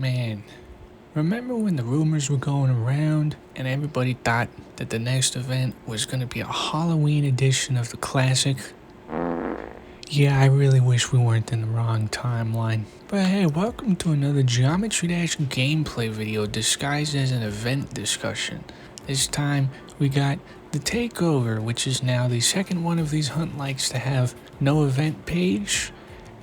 Man, remember when the rumors were going around and everybody thought that the next event was going to be a Halloween edition of the classic? Yeah, I really wish we weren't in the wrong timeline. But hey, welcome to another Geometry Dash gameplay video disguised as an event discussion. This time, we got the Takeover, which is now the second one of these hunt likes to have no event page.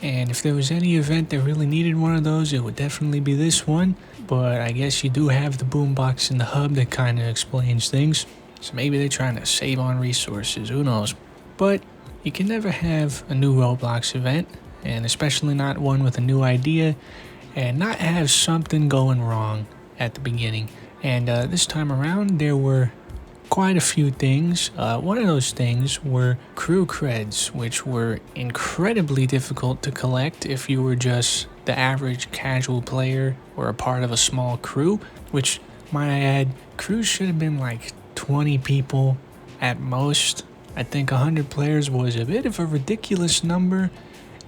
And if there was any event that really needed one of those, it would definitely be this one. But I guess you do have the boombox in the hub that kind of explains things. So maybe they're trying to save on resources, who knows. But you can never have a new Roblox event, and especially not one with a new idea, and not have something going wrong at the beginning. And this time around, there were quite a few things. One of those things were crew creds, which were incredibly difficult to collect if you were just the average casual player or a part of a small crew, which, might I add, crews should have been like 20 people at most. I think 100 players was a bit of a ridiculous number,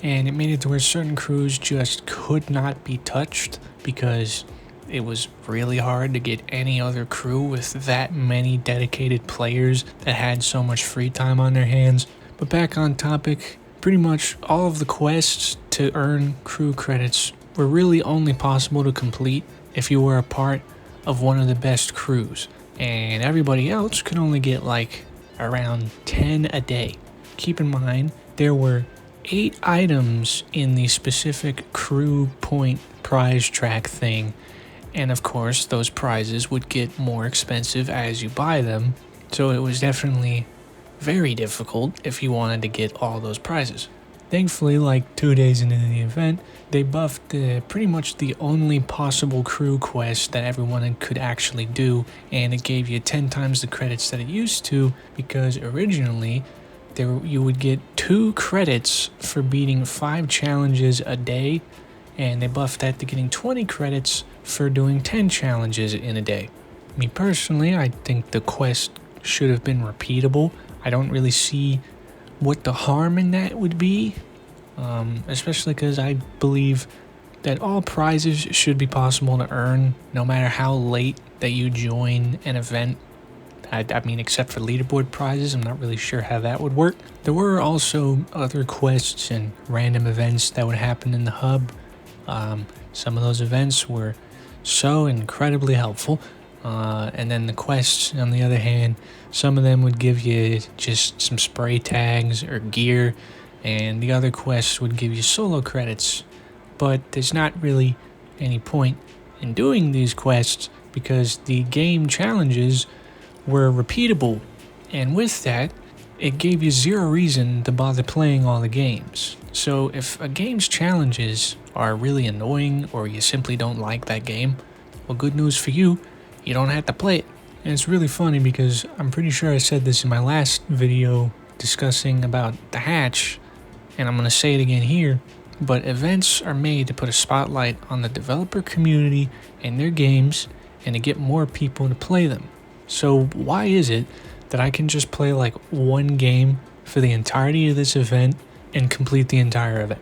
and it made it to where certain crews just could not be touched because it was really hard to get any other crew with that many dedicated players that had so much free time on their hands. But back on topic, pretty much all of the quests to earn crew credits were really only possible to complete if you were a part of one of the best crews, and everybody else could only get like around 10 a day. Keep in mind, there were 8 items in the specific crew point prize track thing. And of course, those prizes would get more expensive as you buy them, so it was definitely very difficult if you wanted to get all those prizes. Thankfully, like 2 days into the event, they buffed pretty much the only possible crew quest that everyone could actually do, and it gave you 10 times the credits that it used to, because originally you would get 2 credits for beating 5 challenges a day, and they buffed that to getting 20 credits for doing 10 challenges in a day. Me personally, I think the quest should have been repeatable. I don't really see what the harm in that would be, especially because I believe that all prizes should be possible to earn no matter how late that you join an event. I mean, except for leaderboard prizes, I'm not really sure how that would work. There were also other quests and random events that would happen in the hub. Some of those events were so incredibly helpful, and then the quests, on the other hand, some of them would give you just some spray tags or gear, and the other quests would give you solo credits. But there's not really any point in doing these quests because the game challenges were repeatable, and with that, it gave you zero reason to bother playing all the games. So if a game's challenges are really annoying or you simply don't like that game, well, good news for you, you don't have to play it. And it's really funny because I'm pretty sure I said this in my last video discussing about the hatch, and I'm going to say it again here, but events are made to put a spotlight on the developer community and their games and to get more people to play them. So why is it that I can just play like one game for the entirety of this event and complete the entire event?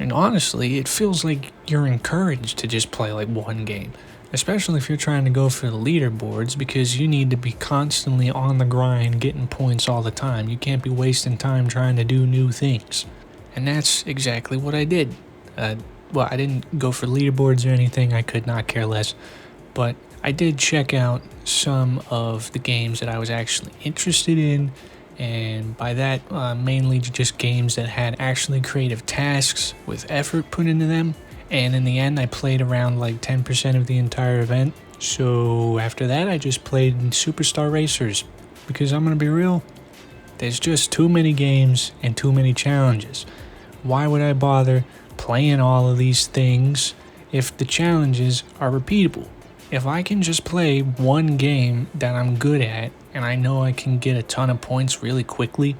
And honestly, it feels like you're encouraged to just play like one game, especially if you're trying to go for the leaderboards, because you need to be constantly on the grind getting points all the time. You can't be wasting time trying to do new things. And that's exactly what I did. Well, I didn't go for leaderboards or anything, I could not care less, but I did check out some of the games that I was actually interested in, and by that, mainly just games that had actually creative tasks with effort put into them. And in the end, I played around like 10% of the entire event. So after that, I just played Superstar Racers, because I'm going to be real, there's just too many games and too many challenges. Why would I bother playing all of these things if the challenges are repeatable? If I can just play one game that I'm good at and I know I can get a ton of points really quickly,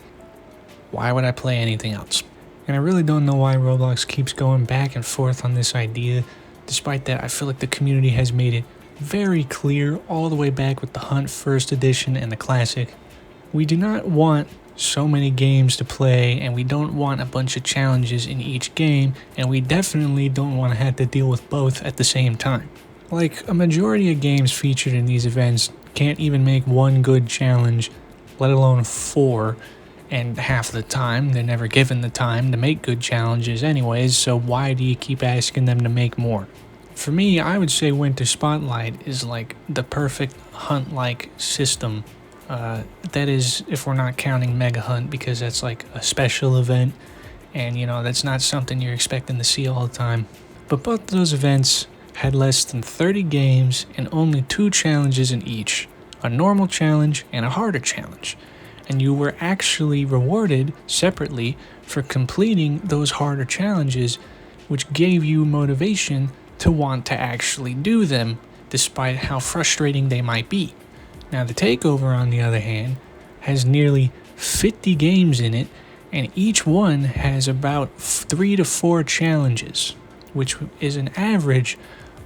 why would I play anything else? And I really don't know why Roblox keeps going back and forth on this idea. Despite that, I feel like the community has made it very clear all the way back with the Hunt First Edition and the Classic. We do not want so many games to play, and we don't want a bunch of challenges in each game, and we definitely don't want to have to deal with both at the same time. Like, a majority of games featured in these events can't even make one good challenge, let alone 4, and half the time they're never given the time to make good challenges anyways, so why do you keep asking them to make more? For me, I would say Winter Spotlight is like the perfect hunt-like system. That is, if we're not counting Mega Hunt, because that's like a special event, and that's not something you're expecting to see all the time. But both those events had less than 30 games and only 2 challenges in each, a normal challenge and a harder challenge. And you were actually rewarded separately for completing those harder challenges, which gave you motivation to want to actually do them, despite how frustrating they might be. Now, the Takeover, on the other hand, has nearly 50 games in it, and each one has about 3 to 4 challenges, which is an average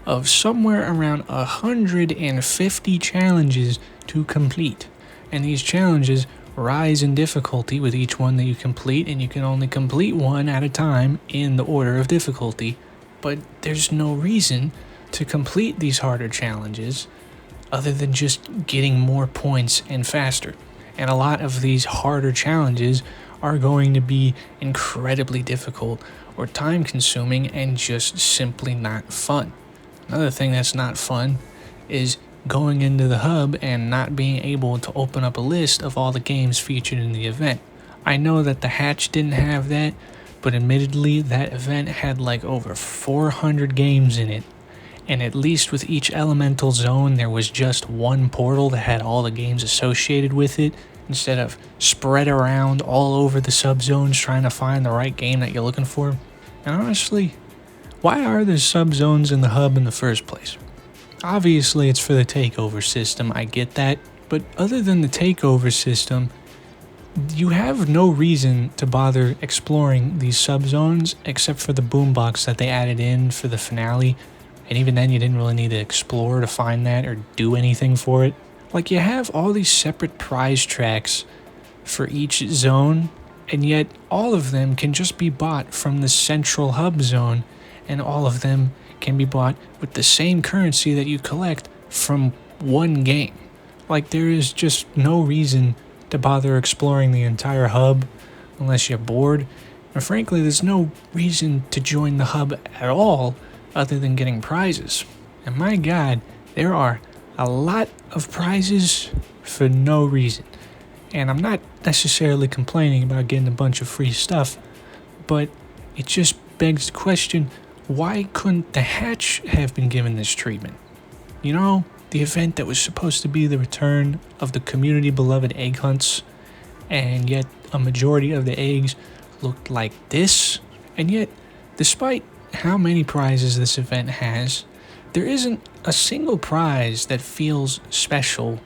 of somewhere around 150 challenges to complete. And these challenges rise in difficulty with each one that you complete, and you can only complete one at a time in the order of difficulty. But there's no reason to complete these harder challenges other than just getting more points and faster. And a lot of these harder challenges are going to be incredibly difficult or time consuming and just simply not fun. Another thing that's not fun is going into the hub and not being able to open up a list of all the games featured in the event. I know that the hatch didn't have that, but admittedly that event had like over 400 games in it, and at least with each elemental zone there was just one portal that had all the games associated with it, instead of spread around all over the subzones trying to find the right game that you're looking for. And honestly, why are there subzones in the hub in the first place? Obviously it's for the Takeover system, I get that, but other than the Takeover system, you have no reason to bother exploring these subzones except for the boombox that they added in for the finale, and even then you didn't really need to explore to find that or do anything for it. Like, you have all these separate prize tracks for each zone, and yet all of them can just be bought from the central hub zone, and all of them can be bought with the same currency that you collect from one game. Like, there is just no reason to bother exploring the entire hub unless you're bored, and frankly there's no reason to join the hub at all other than getting prizes. And my god, there are a lot of prizes for no reason. And I'm not necessarily complaining about getting a bunch of free stuff, but it just begs the question, why couldn't the hatch have been given this treatment? The event that was supposed to be the return of the community beloved egg hunts, and yet a majority of the eggs looked like this. And yet, despite how many prizes this event has, there isn't a single prize that feels special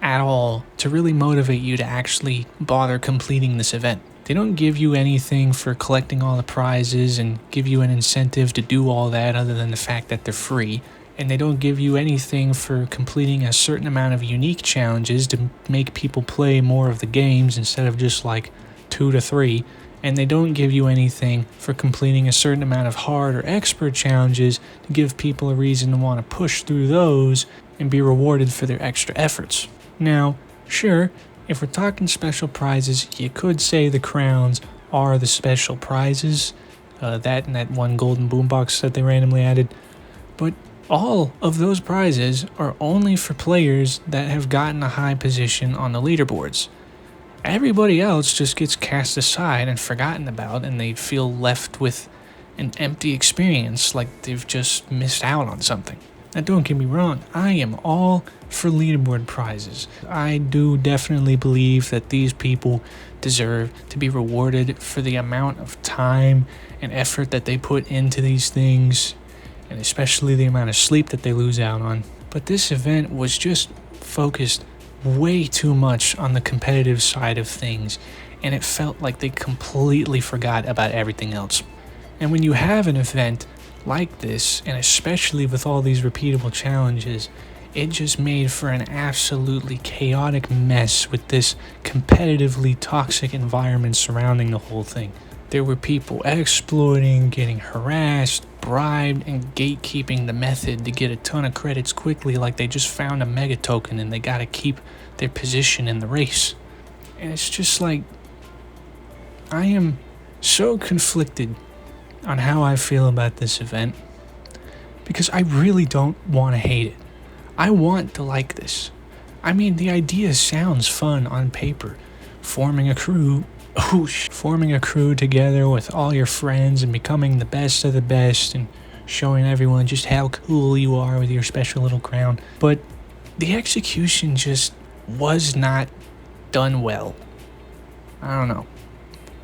at all to really motivate you to actually bother completing this event. They don't give you anything for collecting all the prizes and give you an incentive to do all that other than the fact that they're free. And they don't give you anything for completing a certain amount of unique challenges to make people play more of the games instead of just like 2 to 3. And they don't give you anything for completing a certain amount of hard or expert challenges to give people a reason to want to push through those and be rewarded for their extra efforts. Now, sure, if we're talking special prizes, you could say the crowns are the special prizes, that and that one golden boombox that they randomly added, but all of those prizes are only for players that have gotten a high position on the leaderboards. Everybody else just gets cast aside and forgotten about, and they feel left with an empty experience, like they've just missed out on something. Now, don't get me wrong, I am all for leaderboard prizes. I do definitely believe that these people deserve to be rewarded for the amount of time and effort that they put into these things, and especially the amount of sleep that they lose out on. But this event was just focused way too much on the competitive side of things, and it felt like they completely forgot about everything else. And when you have an event like this, and especially with all these repeatable challenges, it just made for an absolutely chaotic mess with this competitively toxic environment surrounding the whole thing. There were people exploiting, getting harassed, bribed, and gatekeeping the method to get a ton of credits quickly, like they just found a mega token and they gotta keep their position in the race. And it's just like, I am so conflicted on how I feel about this event, because I really don't want to hate it. I want to like this. I mean, the idea sounds fun on paper. Forming a crew together with all your friends and becoming the best of the best and showing everyone just how cool you are with your special little crown. But the execution just was not done well. I don't know.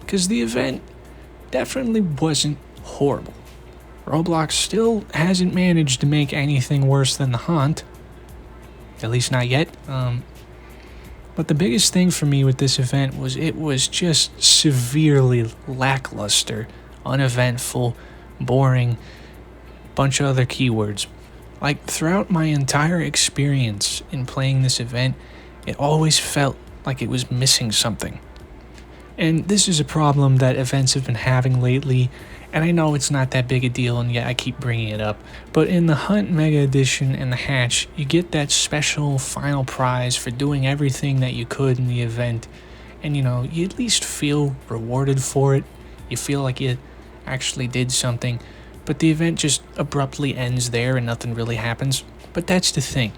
Because the event definitely wasn't horrible. Roblox still hasn't managed to make anything worse than the haunt. At least not yet. But the biggest thing for me with this event was it was just severely lackluster, uneventful, boring, bunch of other keywords. Like, throughout my entire experience in playing this event, it always felt like it was missing something. And this is a problem that events have been having lately, and I know it's not that big a deal, and yet I keep bringing it up. But in the Hunt Mega Edition and the Hatch, you get that special final prize for doing everything that you could in the event. And you know, you at least feel rewarded for it. You feel like you actually did something. But the event just abruptly ends there and nothing really happens. But that's the thing.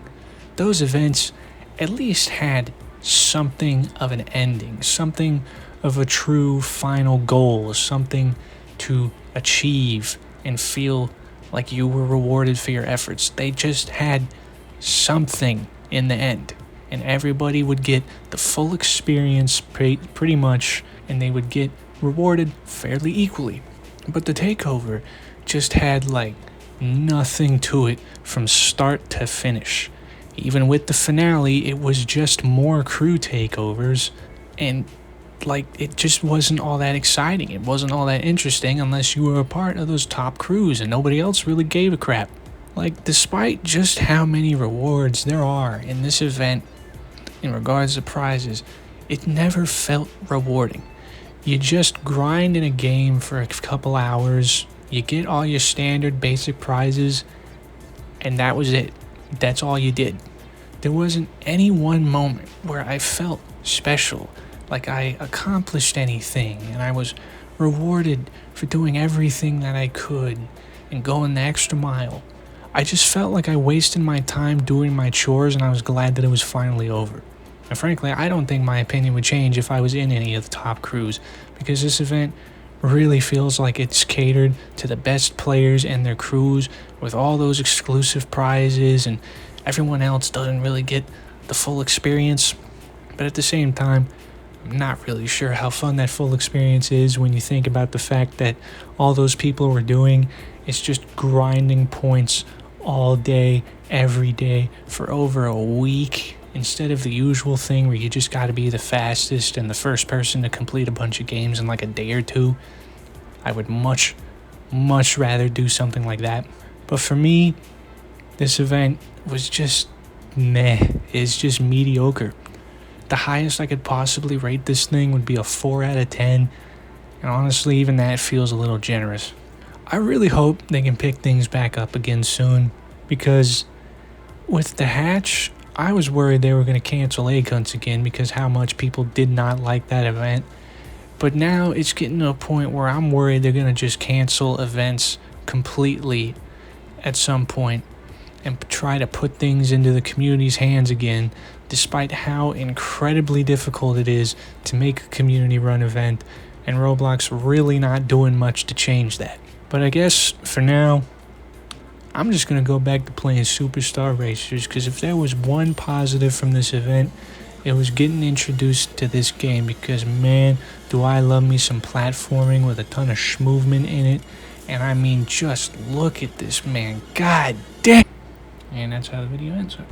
Those events at least had something of an ending, something of a true final goal, something to achieve and feel like you were rewarded for your efforts. They just had something in the end, and everybody would get the full experience pretty much, and they would get rewarded fairly equally. But the Takeover just had like nothing to it from start to finish. Even with the finale, it was just more crew takeovers, and like, it just wasn't all that exciting. It wasn't all that interesting unless you were a part of those top crews and nobody else really gave a crap. Like, despite just how many rewards there are in this event in regards to prizes, it never felt rewarding. You just grind in a game for a couple hours, you get all your standard basic prizes, and that was it. That's all you did. There wasn't any one moment where I felt special, like I accomplished anything, and I was rewarded for doing everything that I could and going the extra mile. I just felt like I wasted my time doing my chores, and I was glad that it was finally over. And frankly, I don't think my opinion would change if I was in any of the top crews, because this event really feels like it's catered to the best players and their crews with all those exclusive prizes, and everyone else doesn't really get the full experience. But at the same time, I'm not really sure how fun that full experience is when you think about the fact that all those people were doing is just grinding points all day, every day, for over a week, instead of the usual thing where you just got to be the fastest and the first person to complete a bunch of games in like a day or two. I would much rather do something like that. But for me, this event was just meh. It's just mediocre. The highest I could possibly rate this thing would be a 4 out of 10, and honestly, even that feels a little generous. I really hope they can pick things back up again soon, because with the Hatch, I was worried they were going to cancel egg hunts again because how much people did not like that event. But now it's getting to a point where I'm worried they're going to just cancel events completely at some point and try to put things into the community's hands again, despite how incredibly difficult it is to make a community-run event, and Roblox really not doing much to change that. But I guess, for now, I'm just going to go back to playing Superstar Racers, because if there was one positive from this event, it was getting introduced to this game, because man, do I love me some platforming with a ton of schmovement in it. And I mean, just look at this, man. God damn. And that's how the video ends. Okay.